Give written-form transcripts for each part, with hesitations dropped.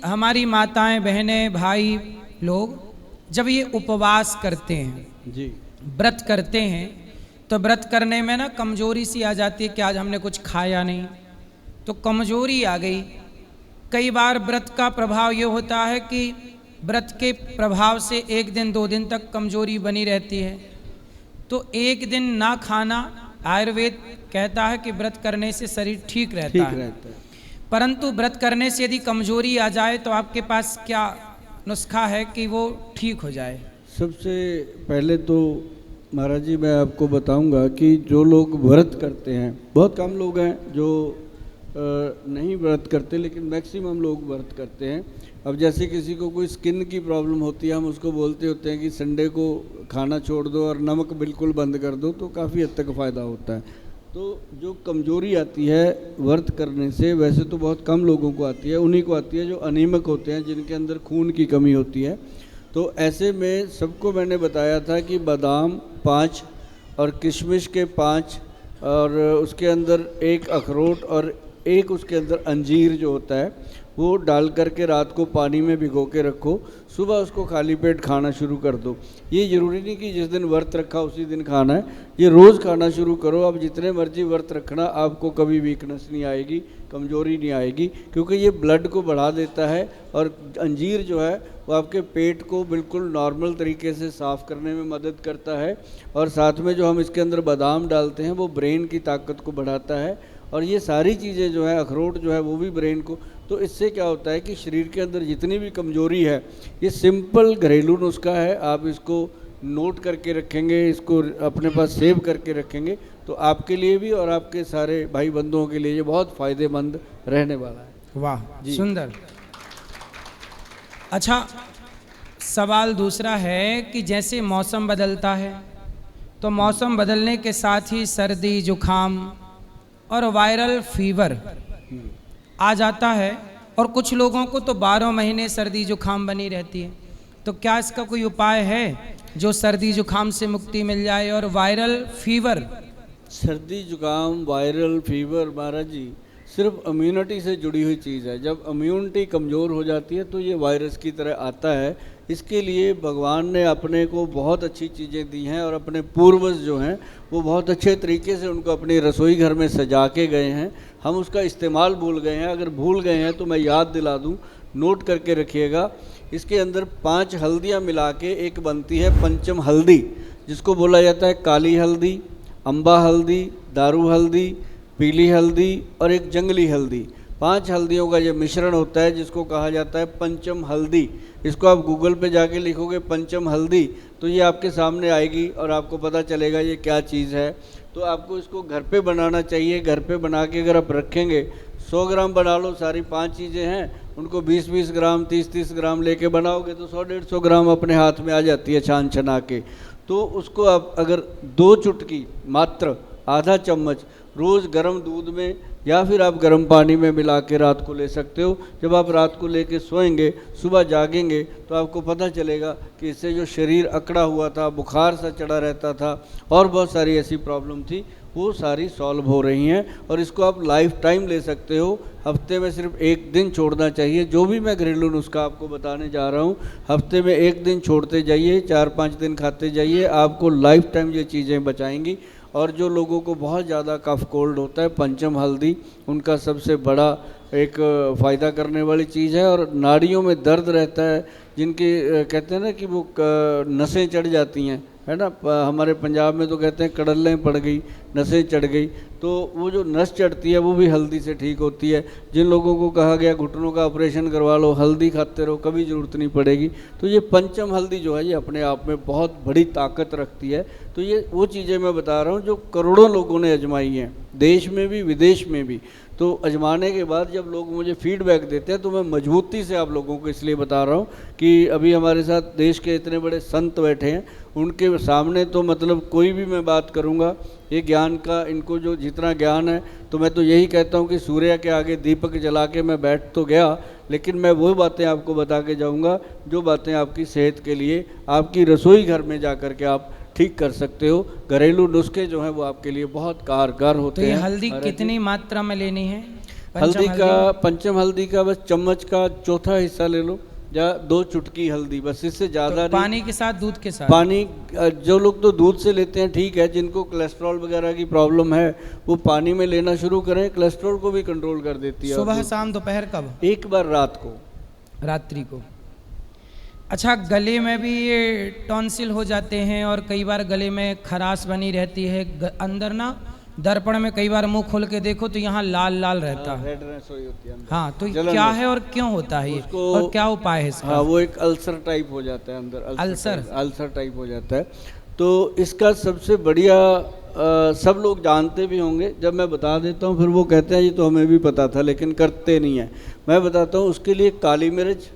हमारी माताएं, बहनें, भाई लोग जब ये उपवास करते हैं जी, व्रत करते हैं तो व्रत करने में ना कमजोरी सी आ जाती है कि आज हमने कुछ खाया नहीं, तो कमजोरी आ गई। कई बार व्रत का प्रभाव ये होता है कि व्रत के प्रभाव से 1 दिन 2 दिन तक कमजोरी बनी रहती है, तो 1 दिन ना खाना, आयुर्वेद कहता है कि व्रत करने से शरीर ठीक रहता है। परंतु व्रत करने से यदि कमजोरी आ जाए तो आपके पास क्या नुस्खा है कि वो ठीक हो जाए? सबसे पहले तो महाराज जी मैं आपको बताऊंगा कि जो लोग व्रत करते हैं, बहुत कम लोग हैं जो नहीं व्रत करते, लेकिन मैक्सिमम लोग व्रत करते हैं। अब जैसे किसी को कोई स्किन की प्रॉब्लम होती है, हम उसको बोलते होते हैं कि संडे को खाना छोड़ दो और नमक बिल्कुल बंद कर दो, तो काफ़ी हद तक फ़ायदा होता है। तो जो कमजोरी आती है व्रत करने से, वैसे तो बहुत कम लोगों को आती है, उन्हीं को आती है जो अनीमिक होते हैं, जिनके अंदर खून की कमी होती है। तो ऐसे में सबको मैंने बताया था कि बादाम 5 और किशमिश के 5 और उसके अंदर 1 अखरोट और 1 उसके अंदर अंजीर जो होता है वो डाल करके रात को पानी में भिगो के रखो, सुबह उसको खाली पेट खाना शुरू कर दो। ये ज़रूरी नहीं कि जिस दिन व्रत रखा उसी दिन खाना है, ये रोज़ खाना शुरू करो। अब जितने मर्जी व्रत रखना, आपको कभी वीकनेस नहीं आएगी, कमजोरी नहीं आएगी, क्योंकि ये ब्लड को बढ़ा देता है। और अंजीर जो है वो आपके पेट को बिल्कुल नॉर्मल तरीके से साफ़ करने में मदद करता है। और साथ में जो हम इसके अंदर बादाम डालते हैं वो ब्रेन की ताकत को बढ़ाता है। और ये सारी चीज़ें जो है, अखरोट जो है वो भी ब्रेन को, तो इससे क्या होता है कि शरीर के अंदर जितनी भी कमजोरी है, ये सिंपल घरेलू नुस्खा है। आप इसको नोट करके रखेंगे, इसको अपने पास सेव करके रखेंगे, तो आपके लिए भी और आपके सारे भाई बंधुओं के लिए ये बहुत फ़ायदेमंद रहने वाला है। वाह, सुंदर। अच्छा, सवाल दूसरा है कि जैसे मौसम बदलता है तो मौसम बदलने के साथ ही सर्दी, जुखाम और वायरल फीवर आ जाता है, और कुछ लोगों को तो 12 महीने सर्दी जुखाम बनी रहती है। तो क्या इसका कोई उपाय है जो सर्दी जुखाम से मुक्ति मिल जाए? और वायरल फीवर, सर्दी जुकाम, वायरल फीवर महाराज जी सिर्फ इम्यूनिटी से जुड़ी हुई चीज़ है। जब इम्यूनिटी कमज़ोर हो जाती है तो ये वायरस की तरह आता है। इसके लिए भगवान ने अपने को बहुत अच्छी चीज़ें दी हैं, और अपने पूर्वज जो हैं वो बहुत अच्छे तरीके से उनको अपने रसोई घर में सजा के गए हैं। हम उसका इस्तेमाल भूल गए हैं। अगर भूल गए हैं तो मैं याद दिला दूं, नोट करके रखिएगा। इसके अंदर 5 हल्दियाँ मिला के एक बनती है पंचम हल्दी, जिसको बोला जाता है काली हल्दी, अम्बा हल्दी, दारू हल्दी, पीली हल्दी और एक जंगली हल्दी। 5 हल्दियों का ये मिश्रण होता है जिसको कहा जाता है पंचम हल्दी। इसको आप गूगल पे जाके लिखोगे पंचम हल्दी तो ये आपके सामने आएगी और आपको पता चलेगा ये क्या चीज़ है। तो आपको इसको घर पे बनाना चाहिए। घर पे बना के अगर आप रखेंगे, 100 ग्राम बना लो, सारी 5 चीज़ें हैं, उनको 20-20 ग्राम, 30-30 ग्राम लेके बनाओगे तो 100-150 ग्राम अपने हाथ में आ जाती है छान छना के। तो उसको आप अगर 2 चुटकी मात्र, आधा चम्मच रोज़ गर्म दूध में या फिर आप गर्म पानी में मिला के रात को ले सकते हो। जब आप रात को लेके सोएंगे, सुबह जागेंगे तो आपको पता चलेगा कि इससे जो शरीर अकड़ा हुआ था, बुखार सा चढ़ा रहता था और बहुत सारी ऐसी प्रॉब्लम थी, वो सारी सॉल्व हो रही हैं। और इसको आप लाइफ टाइम ले सकते हो। हफ्ते में सिर्फ 1 दिन छोड़ना चाहिए। जो भी मैं घरेलू नुस्खा आपको बताने जा रहा हूँ, हफ्ते में 1 दिन छोड़ते जाइए, 4-5 दिन खाते जाइए, आपको लाइफ टाइम ये चीज़ें बचाएंगी। और जो लोगों को बहुत ज़्यादा कफ कोल्ड होता है, पंचम हल्दी उनका सबसे बड़ा एक फ़ायदा करने वाली चीज़ है। और नाड़ियों में दर्द रहता है, जिनके कहते हैं ना कि वो नसें चढ़ जाती हैं, है ना, हमारे पंजाब में तो कहते हैं कड़ल्लें पड़ गई, नसें चढ़ गई, तो वो जो नस चढ़ती है वो भी हल्दी से ठीक होती है। जिन लोगों को कहा गया घुटनों का ऑपरेशन करवा लो, हल्दी खाते रहो, कभी ज़रूरत नहीं पड़ेगी। तो ये पंचम हल्दी जो है ये अपने आप में बहुत बड़ी ताकत रखती है। तो ये वो चीज़ें मैं बता रहा हूँ जो करोड़ों लोगों ने आजमाई हैं, देश में भी विदेश में भी। तो आजमाने के बाद जब लोग मुझे फीडबैक देते हैं तो मैं मजबूती से आप लोगों को इसलिए बता रहा हूँ कि अभी हमारे साथ देश के इतने बड़े संत बैठे हैं, उनके सामने तो मतलब कोई भी मैं बात करूँगा ये ज्ञान का, इनको जो जितना ज्ञान है, तो मैं तो यही कहता हूँ कि सूर्य के आगे दीपक जला के मैं बैठ तो गया, लेकिन मैं वो बातें आपको बता के जाऊँगा जो बातें आपकी सेहत के लिए, आपकी रसोई घर में जा कर के आप ठीक कर सकते हो। घरेलू नुस्खे जो हैं वो आपके लिए बहुत कारगर होते हैं। तो ये हल्दी कितनी मात्रा में लेनी है? हल्दी का, पंचम हल्दी का बस चम्मच का चौथा हिस्सा ले लो, या 2 चुटकी हल्दी, बस इससे ज़्यादा तो पानी के साथ, दूध के साथ? पानी, जो लोग तो दूध से लेते हैं ठीक है, जिनको कोलेस्ट्रॉल वगैरह की प्रॉब्लम है वो पानी में लेना शुरू करें, कोलेस्ट्रॉल को भी कंट्रोल कर देती है। सुबह, शाम, दोपहर, कब? एक बार रात को, रात्रि को। अच्छा, गले में भी ये टॉन्सिल हो जाते हैं और कई बार गले में खराश बनी रहती है, अंदर ना दर्पण में कई बार मुंह खोल के देखो तो यहाँ लाल लाल रहता है। रेडनेस होती है। हाँ, तो क्या है और क्यों होता है ये, और क्या उपाय है इसका? हाँ, वो एक अल्सर टाइप हो जाता है अंदर, अल्सर टाइप हो जाता है। तो इसका सबसे बढ़िया, सब लोग जानते भी होंगे, जब मैं बता देता हूँ फिर वो कहते हैं ये तो हमें भी पता था लेकिन करते नहीं है। मैं बताता हूँ, उसके लिए काली मिर्च,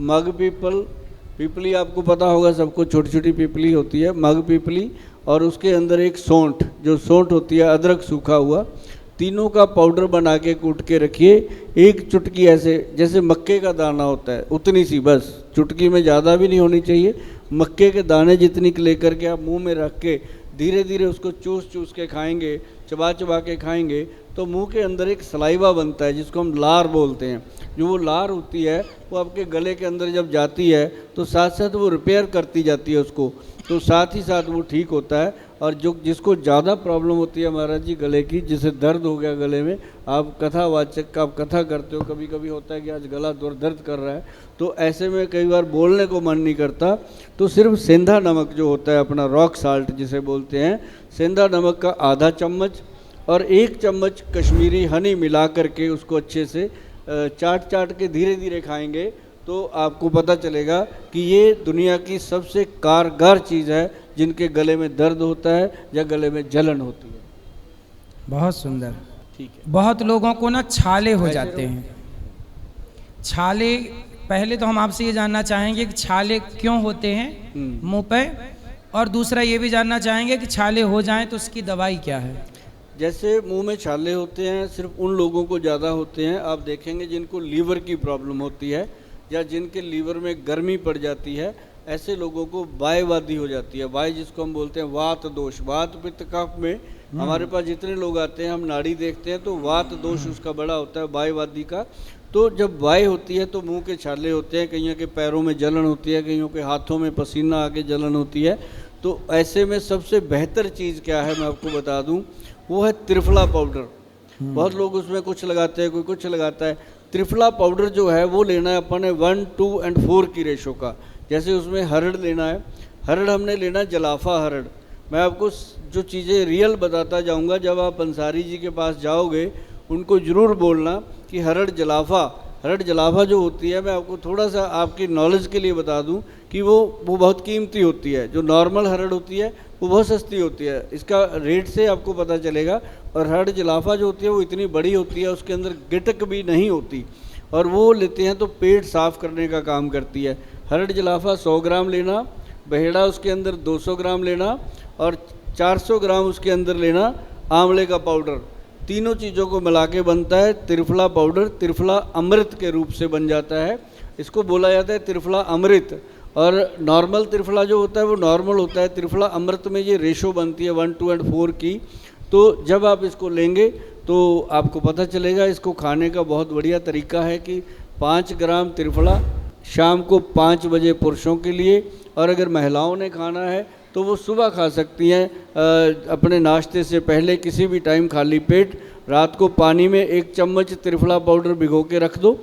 मग पीपली आपको पता होगा सबको, छोटी छोटी पीपली होती है, मग पीपली, और उसके अंदर एक सौंठ, जो सौंठ होती है, अदरक सूखा हुआ, तीनों का पाउडर बना के कूट के रखिए। एक चुटकी ऐसे जैसे मक्के का दाना होता है उतनी सी, बस चुटकी में ज़्यादा भी नहीं होनी चाहिए, मक्के के दाने जितनी लेकर के आप मुंह में रख के धीरे धीरे उसको चूस के खाएंगे, चबा के खाएंगे, तो मुंह के अंदर एक सलाइवा बनता है जिसको हम लार बोलते हैं। जो वो लार होती है वो आपके गले के अंदर जब जाती है तो साथ साथ वो रिपेयर करती जाती है उसको, तो साथ ही साथ वो ठीक होता है। और जो जिसको ज़्यादा प्रॉब्लम होती है महाराज जी गले की, जिसे दर्द हो गया गले में, आप कथावाचक का आप कथा करते हो, कभी कभी होता है कि आज गला दर्द कर रहा है, तो ऐसे में कई बार बोलने को मन नहीं करता, तो सिर्फ सेंधा नमक जो होता है अपना, रॉक साल्ट जिसे बोलते हैं, सेंधा नमक का आधा चम्मच और 1 चम्मच कश्मीरी हनी मिला करके उसको अच्छे से चाट के धीरे धीरे खाएंगे तो आपको पता चलेगा कि ये दुनिया की सबसे कारगर चीज़ है जिनके गले में दर्द होता है या गले में जलन होती है। बहुत सुंदर। ठीक है। बहुत लोगों को ना छाले हो जाते हैं। छाले, पहले तो हम आपसे ये जानना चाहेंगे कि छाले क्यों होते हैं मुंह पे, और दूसरा ये भी जानना चाहेंगे कि छाले हो जाएं तो उसकी दवाई क्या है। जैसे मुंह में छाले होते हैं सिर्फ उन लोगों को ज़्यादा होते हैं, आप देखेंगे जिनको लीवर की प्रॉब्लम होती है या जिनके लीवर में गर्मी पड़ जाती है, ऐसे लोगों को वायवादी हो जाती है। वाय जिसको हम बोलते हैं वात दोष, वात पित्त कफ में हमारे पास जितने लोग आते हैं हम नाड़ी देखते हैं तो वात दोष उसका बड़ा होता है, वायवादी का। तो जब वाय होती है तो मुंह के छाले होते हैं, कईयों के पैरों में जलन होती है, कईयों के हाथों में पसीना आके जलन होती है। तो ऐसे में सबसे बेहतर चीज़ क्या है मैं आपको बता दूं, वो है त्रिफला पाउडर। बहुत लोग उसमें कुछ लगाते हैं, कोई कुछ लगाता है। त्रिफला पाउडर जो है वो लेना है अपन ने 1, 2 और 4 की रेशो का। जैसे उसमें हरड़ लेना है, हरड़ हमने लेना जलाफा हरड़। मैं आपको जो चीज़ें रियल बताता जाऊंगा, जब आप अंसारी जी के पास जाओगे उनको ज़रूर बोलना कि हरड़ जलाफा जो होती है, मैं आपको थोड़ा सा आपकी नॉलेज के लिए बता दूं कि वो बहुत कीमती होती है। जो नॉर्मल हरड़ होती है वो बहुत सस्ती होती है, इसका रेट से आपको पता चलेगा। और हरड़ जलाफा जो होती है वो इतनी बड़ी होती है, उसके अंदर गिटक भी नहीं होती, और वो लेते हैं तो पेट साफ़ करने का काम करती है। हरड़ जलाफा 100 ग्राम लेना, बहेड़ा उसके अंदर 200 ग्राम लेना, और 400 ग्राम उसके अंदर लेना आंवले का पाउडर। तीनों चीज़ों को मिला के बनता है त्रिफला पाउडर। त्रिफला अमृत के रूप से बन जाता है, इसको बोला जाता है त्रिफला अमृत। और नॉर्मल त्रिफला जो होता है वो नॉर्मल होता है, त्रिफला अमृत में ये रेशो बनती है 1, 2 और 4 की। तो जब आप इसको लेंगे तो आपको पता चलेगा। इसको खाने का बहुत बढ़िया तरीका है कि 5 ग्राम त्रिफला शाम को 5 बजे पुरुषों के लिए, और अगर महिलाओं ने खाना है तो वो सुबह खा सकती हैं अपने नाश्ते से पहले, किसी भी टाइम खाली पेट। रात को पानी में 1 चम्मच त्रिफला पाउडर भिगो के रख दो,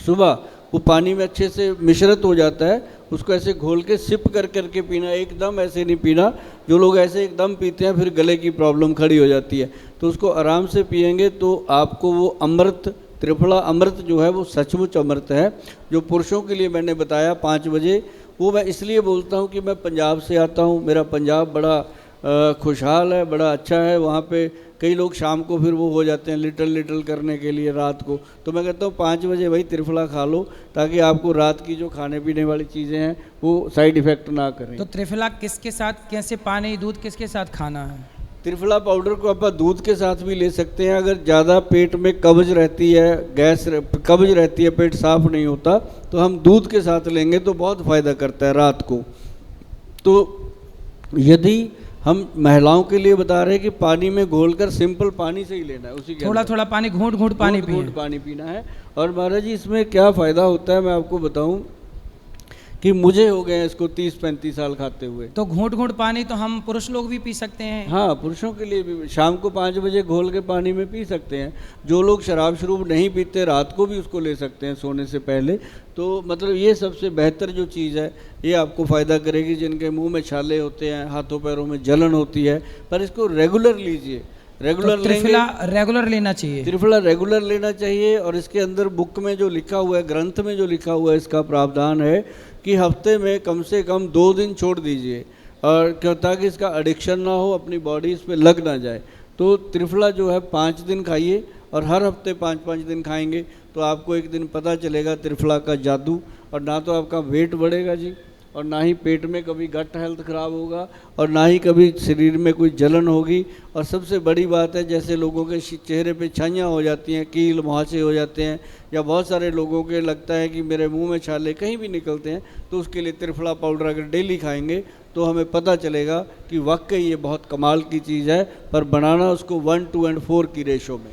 सुबह वो पानी में अच्छे से मिश्रित हो जाता है, उसको ऐसे घोल के सिप करके पीना, एकदम ऐसे नहीं पीना। जो लोग ऐसे एकदम पीते हैं फिर गले की प्रॉब्लम खड़ी हो जाती है, तो उसको आराम से पिएंगे तो आपको वो अमृत, त्रिफला अमृत जो है वो सचमुच अमृत है। जो पुरुषों के लिए मैंने बताया 5 बजे, वो मैं इसलिए बोलता हूँ कि मैं पंजाब से आता हूँ, मेरा पंजाब बड़ा खुशहाल है, बड़ा अच्छा है। वहाँ पे कई लोग शाम को फिर वो हो जाते हैं लिटल करने के लिए रात को, तो मैं कहता हूँ 5 बजे भाई त्रिफला खा लो, ताकि आपको रात की जो खाने पीने वाली चीज़ें हैं वो साइड इफ़ेक्ट ना करें। तो त्रिफला किसके साथ, कैसे, पानी दूध किसके साथ खाना है? त्रिफला पाउडर को आप दूध के साथ भी ले सकते हैं। अगर ज़्यादा पेट में कब्ज रहती है, कब्ज रहती है, पेट साफ नहीं होता, तो हम दूध के साथ लेंगे तो बहुत फ़ायदा करता है रात को। तो यदि हम महिलाओं के लिए बता रहे हैं कि पानी में घोलकर सिंपल पानी से ही लेना है, उसी के थोड़ा अंदर थोड़ा पानी घूंट घूंट पानी घूंट-घूंट पिए। पानी पीना है। और महाराज जी इसमें क्या फ़ायदा होता है मैं आपको बताऊं कि मुझे हो गए हैं इसको 30-35 साल खाते हुए। तो घूंट घूंट पानी तो हम पुरुष लोग भी पी सकते हैं। हाँ, पुरुषों के लिए भी शाम को 5 बजे घोल के पानी में पी सकते हैं। जो लोग शराब शरूब नहीं पीते रात को भी उसको ले सकते हैं सोने से पहले। तो मतलब ये सबसे बेहतर जो चीज़ है, ये आपको फ़ायदा करेगी। जिनके मुंह में छाले होते हैं, हाथों पैरों में जलन होती है, पर इसको रेगुलर लीजिए। रेगुलर तो लेंगे, त्रिफला रेगुलर लेना चाहिए। त्रिफला रेगुलर लेना चाहिए। और इसके अंदर बुक में जो लिखा हुआ है, ग्रंथ में जो लिखा हुआ है, इसका प्रावधान है कि हफ्ते में कम से कम 2 दिन छोड़ दीजिए, और क्या ताकि इसका एडिक्शन ना हो, अपनी बॉडी इस पे लग ना जाए। तो त्रिफला जो है 5 दिन खाइए, और हर हफ्ते 5-5 दिन खाएंगे तो आपको एक दिन पता चलेगा त्रिफला का जादू। और ना तो आपका वेट बढ़ेगा जी, और ना ही पेट में कभी गट हेल्थ खराब होगा, और ना ही कभी शरीर में कोई जलन होगी। और सबसे बड़ी बात है, जैसे लोगों के चेहरे पे छाइयाँ हो जाती हैं, कील मुहासे हो जाते हैं, या बहुत सारे लोगों के लगता है कि मेरे मुंह में छाले कहीं भी निकलते हैं, तो उसके लिए त्रिफला पाउडर अगर डेली खाएंगे तो हमें पता चलेगा कि वाकई ये बहुत कमाल की चीज़ है। पर बनाना उसको 1, 2 और 4 की रेशो में।